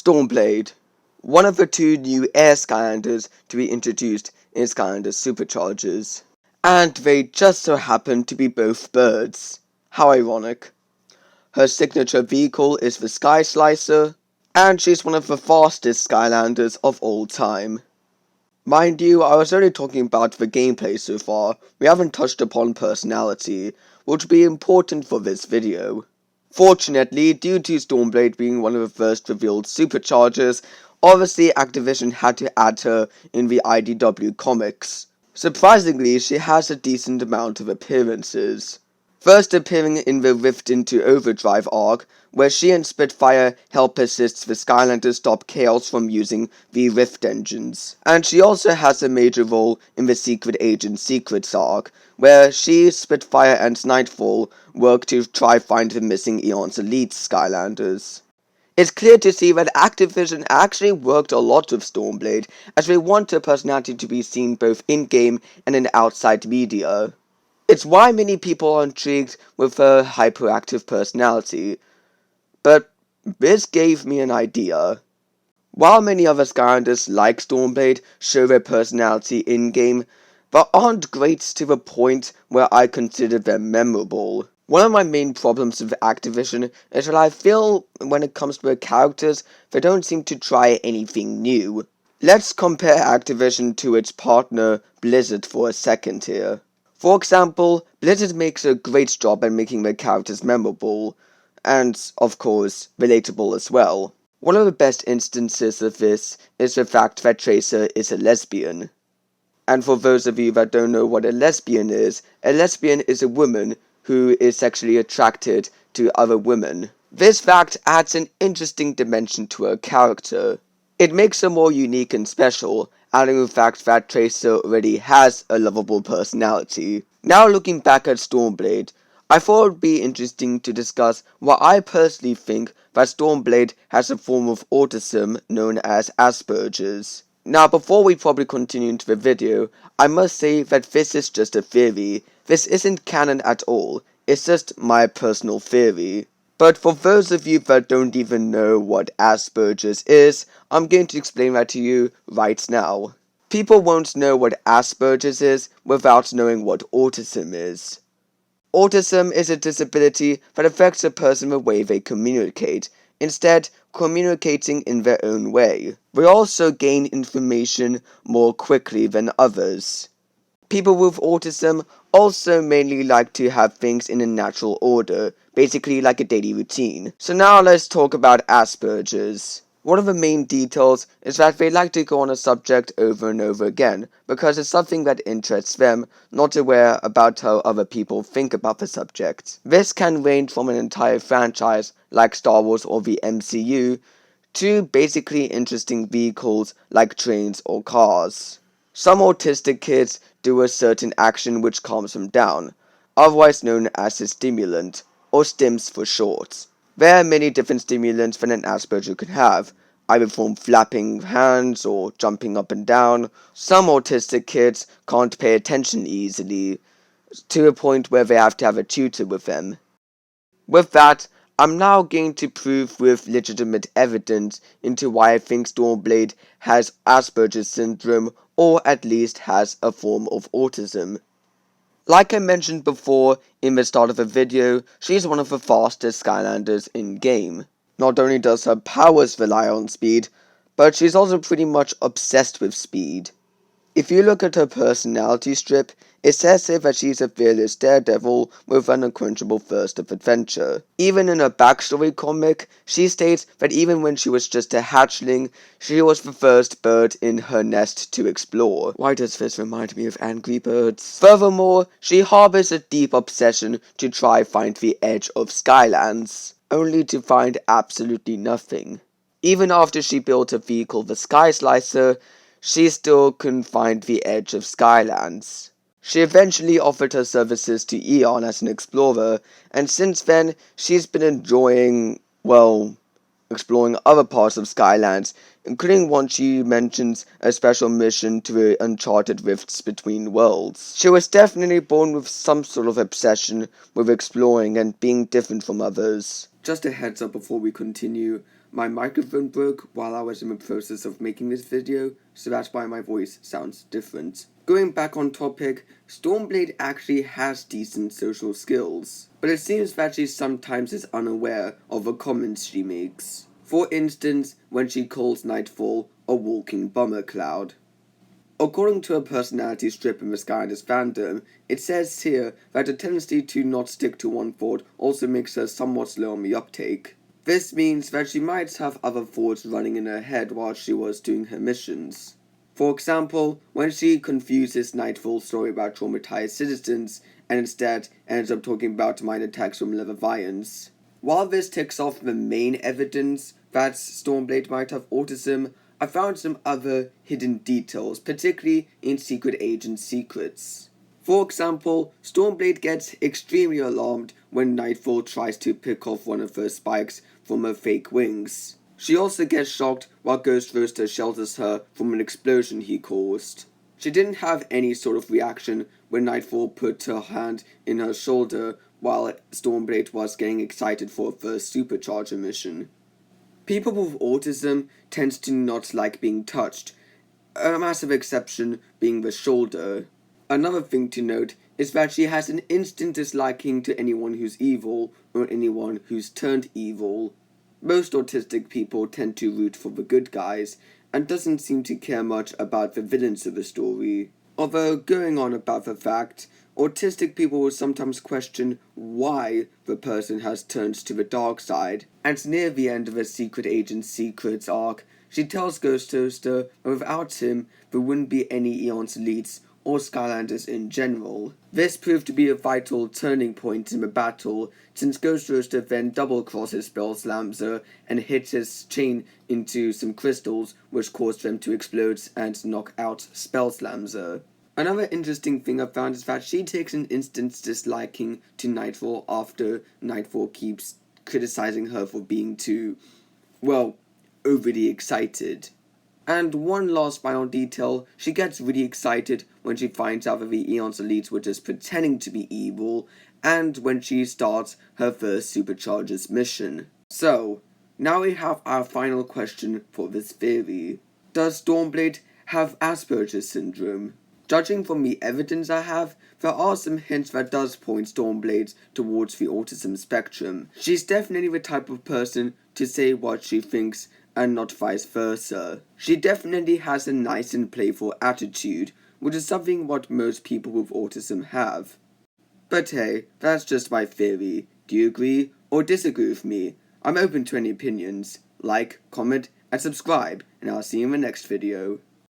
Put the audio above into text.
Stormblade, one of the two new air Skylanders to be introduced in Skylanders Superchargers. And they just so happen to be both birds. How ironic. Her signature vehicle is the Sky Slicer, and she's one of the fastest Skylanders of all time. Mind you, I was only talking about the gameplay so far. We haven't touched upon personality, which will be important for this video. Fortunately, due to Stormblade being one of the first revealed superchargers, obviously Activision had to add her in the IDW comics. Surprisingly, she has a decent amount of appearances. First appearing in the Rift into Overdrive arc, where she and Spitfire help assist the Skylanders stop Chaos from using the Rift engines. And she also has a major role in the Secret Agent Secrets arc, where she, Spitfire, and Nightfall work to try find the missing Eon's Elite Skylanders. It's clear to see that Activision actually worked a lot with Stormblade, as they want her personality to be seen both in-game and in outside media. It's why many people are intrigued with her hyperactive personality. But this gave me an idea. While many other Skylanders like Stormblade show their personality in-game, they aren't great to the point where I consider them memorable. One of my main problems with Activision is that I feel when it comes to their characters, they don't seem to try anything new. Let's compare Activision to its partner Blizzard for a second here. For example, Blizzard makes a great job at making their characters memorable, and, of course, relatable as well. One of the best instances of this is the fact that Tracer is a lesbian. And for those of you that don't know what a lesbian is a woman who is sexually attracted to other women. This fact adds an interesting dimension to her character. It makes her more unique and special, adding the fact that Tracer already has a lovable personality. Now looking back at Stormblade, I thought it would be interesting to discuss why I personally think that Stormblade has a form of autism known as Asperger's. Now before we probably continue into the video, I must say that this is just a theory. This isn't canon at all, it's just my personal theory. But for those of you that don't even know what Asperger's is, I'm going to explain that to you right now. People won't know what Asperger's is without knowing what autism is. Autism is a disability that affects a person the way they communicate, instead communicating in their own way. They also gain information more quickly than others. People with autism also mainly like to have things in a natural order, basically like a daily routine. So now let's talk about Asperger's. One of the main details is that they like to go on a subject over and over again, because it's something that interests them, not aware about how other people think about the subject. This can range from an entire franchise, like Star Wars or the MCU, to basically interesting vehicles like trains or cars. Some autistic kids do a certain action which calms them down, otherwise known as a stimulant, or stims for short. There are many different stimulants that an Asperger can have, either from flapping hands or jumping up and down. Some autistic kids can't pay attention easily, to a point where they have to have a tutor with them. With that, I'm now going to prove with legitimate evidence into why I think Stormblade has Asperger's syndrome, or at least has a form of autism. Like I mentioned before in the start of the video, she's one of the fastest Skylanders in-game. Not only does her powers rely on speed, but she's also pretty much obsessed with speed. If you look at her personality strip, it says here that she's a fearless daredevil with an unquenchable thirst of adventure. Even in her backstory comic, she states that even when she was just a hatchling, she was the first bird in her nest to explore. Why does this remind me of Angry Birds? Furthermore, she harbors a deep obsession to try find the edge of Skylands, only to find absolutely nothing. Even after she built a vehicle, the Sky Slicer, she still couldn't find the edge of Skylands. She eventually offered her services to Eon as an explorer, and since then, she's been enjoying, well, exploring other parts of Skylands, including one she mentions a special mission to the uncharted rifts between worlds. She was definitely born with some sort of obsession with exploring and being different from others. Just a heads up before we continue, my microphone broke while I was in the process of making this video, so that's why my voice sounds different. Going back on topic, Stormblade actually has decent social skills, but it seems that she sometimes is unaware of the comments she makes. For instance, when she calls Nightfall a walking bummer cloud. According to a personality strip in the Skylanders fandom, it says here that a tendency to not stick to one thought also makes her somewhat slow on the uptake. This means that she might have other thoughts running in her head while she was doing her missions. For example, when she confuses Nightfall's story about traumatized citizens and instead ends up talking about mind attacks from Leviathan's. While this ticks off the main evidence that Stormblade might have autism, I found some other hidden details, particularly in Secret Agent secrets. For example, Stormblade gets extremely alarmed when Nightfall tries to pick off one of her spikes from her fake wings. She also gets shocked while Ghost Roaster shelters her from an explosion he caused. She didn't have any sort of reaction when Nightfall put her hand in her shoulder while Stormblade was getting excited for her first supercharger mission. People with autism tend to not like being touched, a massive exception being the shoulder. Another thing to note is that she has an instant disliking to anyone who's evil or anyone who's turned evil. Most autistic people tend to root for the good guys and doesn't seem to care much about the villains of the story. Although, going on about the fact, autistic people will sometimes question why the person has turned to the dark side, and near the end of the Secret Agent Secrets arc, she tells Ghost Roaster that without him, there wouldn't be any Eon's elites or Skylanders in general. This proved to be a vital turning point in the battle, since Ghost Roaster then double-crosses Spellslamzer and hits his chain into some crystals, which caused them to explode and knock out Spellslamzer. Another interesting thing I found is that she takes an instant disliking to Nightfall after Nightfall keeps criticizing her for being too, overly excited. And one last final detail, she gets really excited when she finds out that the Eon's elites were just pretending to be evil, and when she starts her first Superchargers mission. So, now we have our final question for this theory. Does Stormblade have Asperger syndrome? Judging from the evidence I have, there are some hints that does point Stormblade towards the autism spectrum. She's definitely the type of person to say what she thinks and not vice versa. She definitely has a nice and playful attitude, which is something what most people with autism have. But hey, that's just my theory. Do you agree or disagree with me? I'm open to any opinions. Like, comment, and subscribe, and I'll see you in the next video.